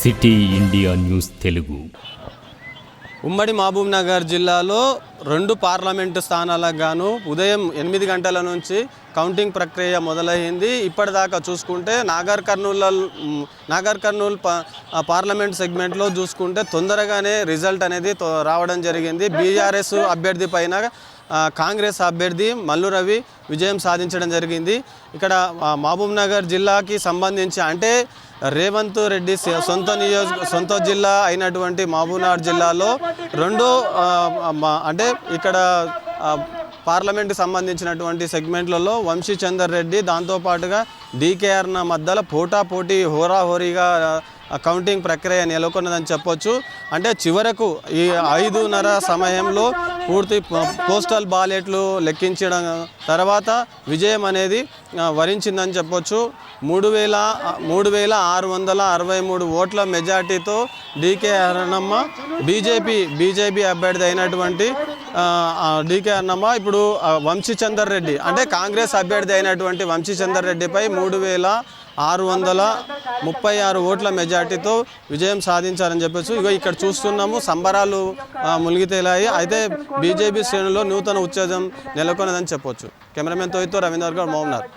City India news Telugu. ఉమ్మడి మహబూబ్ నగర్ జిల్లాలో 2 parliament స్థానాలకు గాను ఉదయం 8 గంటల నుంచి కౌంటింగ్ ప్రక్రియ మొదలైంది. ఇప్పటిదాకా చూసుకుంటే నాగర్ కర్నూల్ పార్లమెంట్ సెగ్మెంట్లో చూసుకుంటే తొందరగానే రిజల్ట్ అనేది రావడం జరిగింది. బీఆర్ఎస్ అభ్యర్థి పైన కాంగ్రెస్ అభ్యర్థి మల్లు రవి విజయం సాధించడం జరిగింది. ఇక్కడ మహబూబ్ నగర్ జిల్లాకి సంబంధించి అంటే రేవంత్ రెడ్డి సొంత జిల్లా అయినటువంటి మహబూబ్ నగర్ జిల్లాలో అంటే ఇక్కడ పార్లమెంట్కి సంబంధించినటువంటి సెగ్మెంట్లలో వంశీచందర్ రెడ్డి దాంతోపాటుగా డీకేఆర్ మధ్యలో పోటాపోటీ హోరాహోరీగా కౌంటింగ్ ప్రక్రియ నెలకొన్నదని చెప్పొచ్చు. అంటే చివరకు ఈ 5:30 సమయంలో పూర్తి పోస్టల్ బ్యాలెట్లు లెక్కించడం తర్వాత విజయం అనేది వరించిందని చెప్పొచ్చు. 3,663 ఓట్ల మెజార్టీతో డీకే అరుణమ్మ బీజేపీ అభ్యర్థి అయినటువంటి డీకే అరుణమ్మ ఇప్పుడు వంశీచందర్ రెడ్డి అంటే కాంగ్రెస్ అభ్యర్థి అయినటువంటి వంశీచందర్ రెడ్డిపై 3,636 ఓట్ల మెజార్టీతో విజయం సాధించారని చెప్పొచ్చు. ఇక ఇక్కడ చూస్తున్నాము సంబరాలు మునిగితేలాయి. అయితే బీజేపీ శ్రేణుల్లో నూతన ఉత్తేజం నెలకొన్నదని చెప్పొచ్చు. కెమెరామెన్ తోయితో రవీందర్ గౌడ్, మహబూబ్ నగర్.